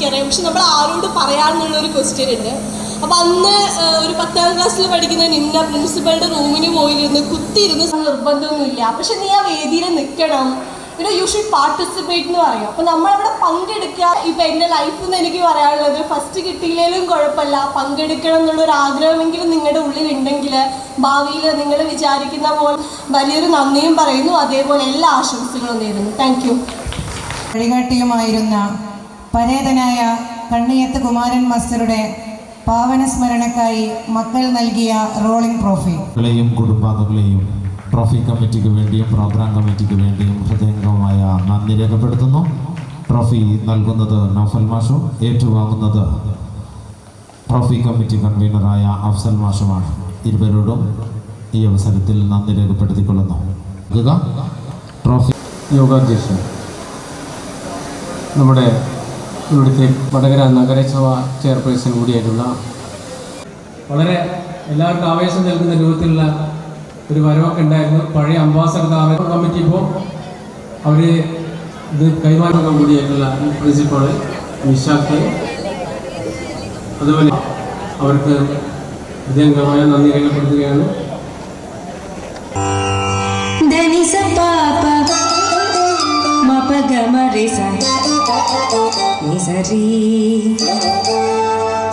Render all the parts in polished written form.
എനിക്കറിയാം. പക്ഷെ നമ്മൾ ആരോട് പറയാമെന്നുള്ളൊരു ക്വസ്റ്റ്യൻ ഉണ്ട്. അപ്പോൾ അന്ന് ഒരു 10ാം ക്ലാസ്സിൽ പഠിക്കുന്ന നിന്ന പ്രിൻസിപ്പളുടെ റൂമിന് പോയിരുന്ന് കുത്തിയിരുന്ന് നിർബന്ധമൊന്നുമില്ല. പക്ഷെ നീ ആ വേദിയിൽ നിൽക്കണം, യു ഷുഡ് പാർട്ടിസിപ്പേറ്റ് എന്ന് പറയും. അപ്പോൾ നമ്മളവിടെ പങ്കെടുക്കുക. ഇപ്പം എൻ്റെ ലൈഫിൽ നിന്ന് എനിക്ക് പറയാനുള്ളത്, ഫസ്റ്റ് കിട്ടിയില്ലെങ്കിലും കുഴപ്പമില്ല, പങ്കെടുക്കണം എന്നുള്ളൊരു ആഗ്രഹമെങ്കിലും നിങ്ങളുടെ ഉള്ളിലുണ്ടെങ്കിൽ ഭാവിയിൽ നിങ്ങൾ വിചാരിക്കുന്ന പോലെ വലിയൊരു നന്ദിയും പറയുന്നു. അതേപോലെ എല്ലാ ആശംസകളും നേരുന്നു. Thank you. വഴികാട്ടിയുമായിരുന്ന പരേതനായ കണ്ണിയത്ത് കുമാരൻ മാസ്റ്ററുടെ പാവന സ്മരണക്കായി മക്കൾ നൽകിയ റോളിംഗ് ട്രോഫി. കുടുംബാംഗങ്ങളെയും ട്രോഫി കമ്മിറ്റിക്ക് വേണ്ടിയും പ്രോഗ്രാം കമ്മിറ്റിക്ക് വേണ്ടിയും ഹൃദയംഗമായ നന്ദി രേഖപ്പെടുത്തുന്നു. ട്രോഫി നൽകുന്നത് നൗഫൽ മാഷും ഏറ്റുവാങ്ങുന്നത് ട്രോഫി കമ്മിറ്റി കൺവീനറായ അഫ്സൽ മാഷുമാണ്. ഇരുവരോടും ഈ അവസരത്തിൽ നന്ദി രേഖപ്പെടുത്തിക്കൊള്ളുന്നു. ട്രോഫി യോഗാധ്യക്ഷൻ നമ്മുടെ ഇവിടുത്തെ വടകര നഗരസഭ ചെയർപേഴ്സൺ കൂടിയായിട്ടുള്ള വളരെ എല്ലാവർക്കും ആവേശം നൽകുന്ന രൂപത്തിലുള്ള ഒരു വരവൊക്കെ ഉണ്ടായിരുന്നു. പഴയ അംബാസഡർ കമ്മിറ്റി ഇപ്പോൾ അവർ ഇത് കൈമാറാൻ കൂടിയായിട്ടുള്ള പ്രിൻസിപ്പൾ നിഷാഖ്, അതുപോലെ അവർക്ക് ഹൃദയംഗമായ നന്ദി രേഖപ്പെടുത്തുകയാണ്.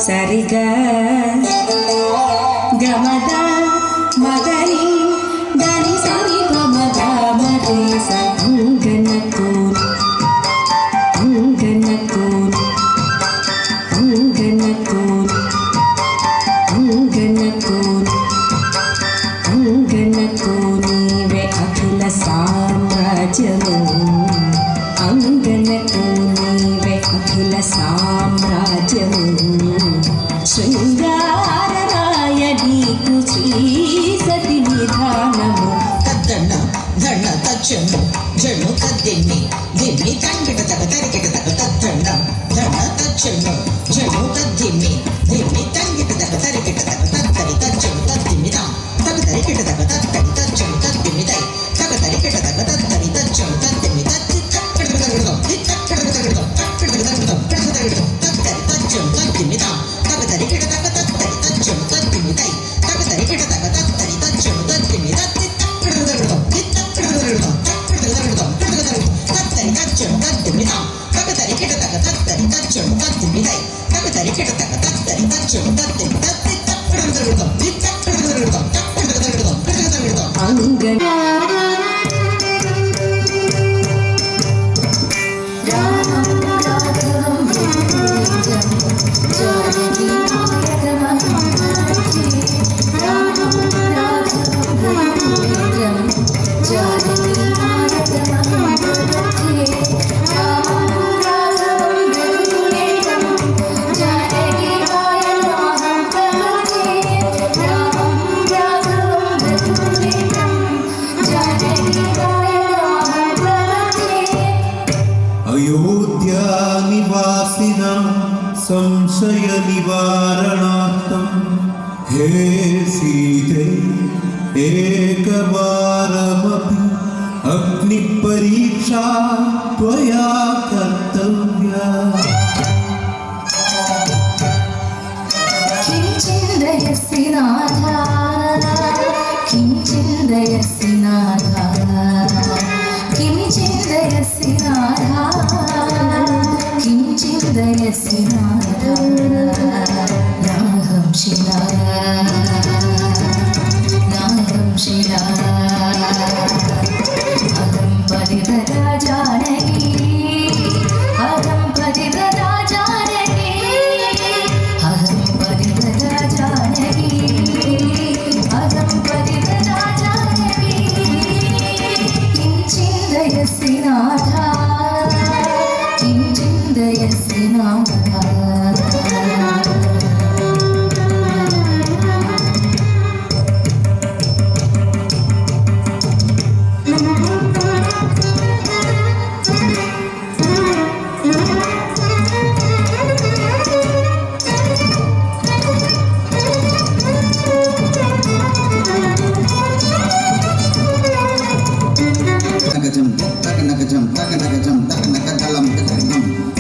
സരിഗ ഗമദ മദനി ദനി സരി പമദ മദേ സംഗനകൂൽ സംഗനകൂൽ സംഗനകൂൽ സംഗനകൂൽ സംഗനകൂൽ നീവേ അഖില സാമ്രാജ്യമോ अंगनकूल नीवे अखिल साम्राज्यमु शृंगारराय नीकु श्री निधानमु तद्दण्ण दण्ण तच्चमु जणु तद्दिन्नि दिन्नि तंगिट तक तरिकिट तक तद्दण्ण दण्ण तच्चमु जणु तद्दिन्नि दिन्नि तंगिट तक तरिकिट तक तत्तरि तच्चमु तद्दिन्नि ता तक तरिकिट तक तत्तरि तच्चमु तद्दिन्नि तै तक तरिकिट तक तत्तरि तच्चमु तद्दिन्नि तत् संशय निवारणार्थं हे सीते एकवारमपि अग्निपरीक्षा त्वया कर्तव्या। किं चिन्तयसि नाथा किं चिन्तयसि नाथा किं चिन्तयसि नाथा किं चिन्तयसि नाथा नाहं शिला नाहं शिला अहं पतिव्रता जानकी अहं पतिव्रता जानकी अहं पतिव्रता जानकी अहं पतिव्रता जानकी किं चिन्तयसि नाथा किं चिन्तयसि नाथा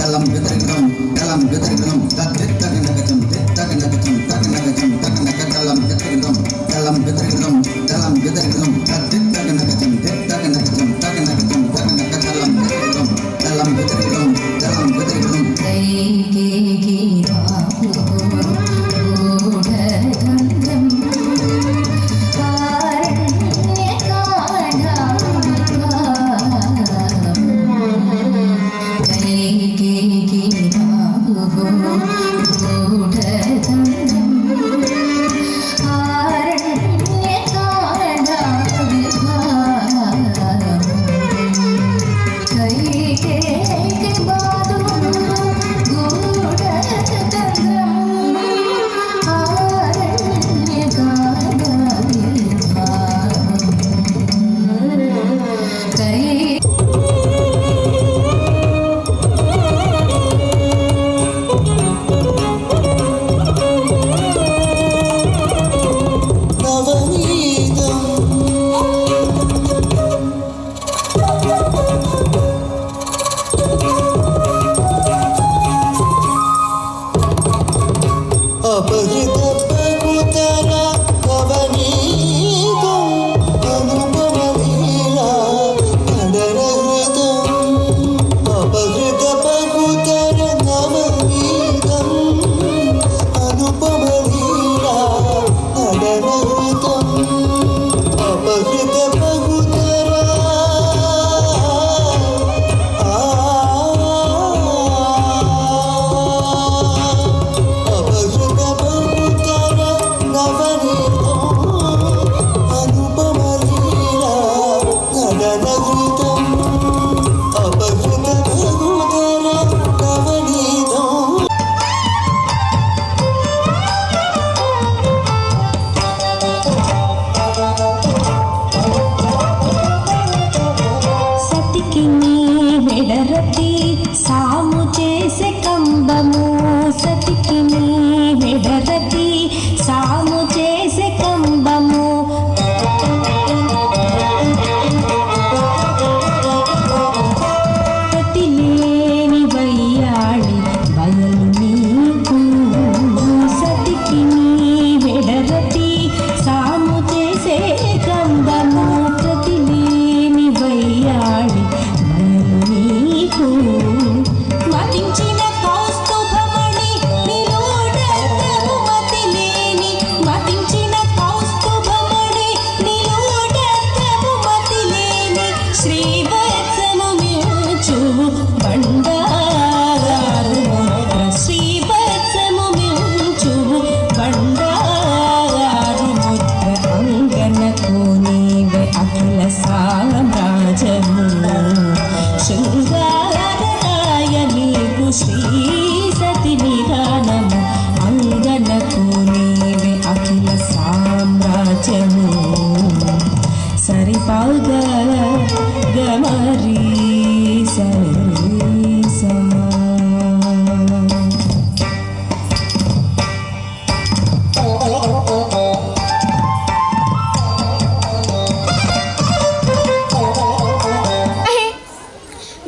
dalam തലം ഗതരികം തദ്ദിത്തകനകജം ദിത്തകനകജം തകനകജം തകനക തലം ഗതരികം തലം ഗതരികം തദ്ദിത്തകനകജം ദിത്തകനകജം തകനകജം തകനക തലം ഗതരികം തലം ഗതരികം തലം ഗതരികം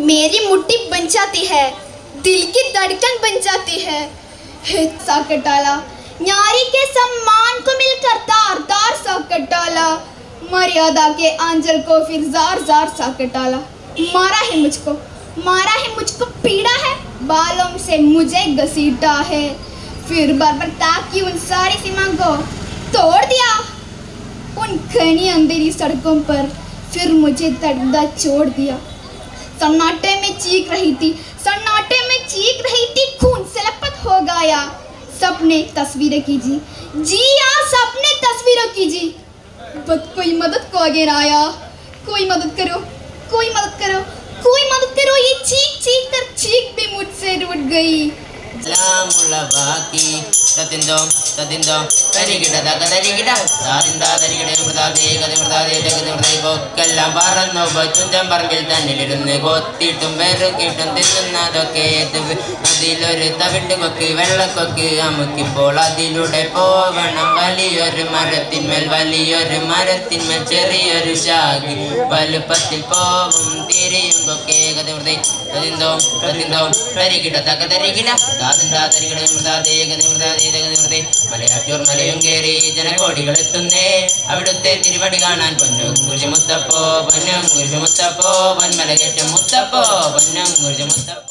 मेरी मुट्ठी बन जाती है, दिल की धड़कन बन जाती है। सा कटाला न्यारी के सम्मान को मिलकर तार तार सा कटाला, मर्यादा के आंचल को फिर जार जार सा कटाला। मारा है मुझको पीड़ा है, बालों से मुझे घसीटा है, फिर बर्बरता की उन सारी सीमा को तोड़ दिया। उन घनी अंधेरी सड़कों पर फिर मुझे तड़पता छोड़ दिया। सन्नाटे में चीख रही थी, खून से लपट हो गया। सपने तस्वीरें कीजिए जी, हाँ सपने तस्वीरों कीजिए। बट कोई मदद को आगे आया, कोई मदद करो, ये चीख चीख कर चीख भी मुझसे रूठ गई। ലാമുളവാക്കി തതിന്തോം തതിന്തോം തരികിട തകരികിട താതിന്താ തരികിട മൃതാദേ ഗതിമൃതാദേ ജഗതിമൃതൈ പോക്കെല്ലാം പറന്നു പോയി തുഞ്ചം പറമ്പിൽ തന്നിലിരുന്ന് കൊത്തിയിട്ടും വെറുക്കിട്ടും തിന്നുന്നതൊക്കെ അതിലൊരു തവിട്ട് കൊക്ക് വെള്ളക്കൊക്ക് അമുക്കിപ്പോൾ അതിലൂടെ പോവണം വലിയൊരു മരത്തിന്മേൽ ചെറിയൊരു ശാഖി വലുപ്പത്തിൽ പോവും തിരിയും കൊക്കെ ഗതിമൃതൈ തതിന്തോം തതിന്തോം തരികിട തക തരികിട താതിന്താ തരികിട മൃതാതേ ഗതി മൃതാതേ തക നിവൃത്തി മലയാറ്റൂർ മലയും കയറി ജനകോടികൾ എത്തുന്നേ അവിടുത്തെ തിരുവടി കാണാൻ പൊന്നും കുരിശ് മുത്തപ്പോ പൊന്നും കുരിശ് മുത്തപ്പോ പൊന്മല കയറ്റം മുത്തപ്പോ പൊന്നും കുരിശ് മുത്തപ്പോ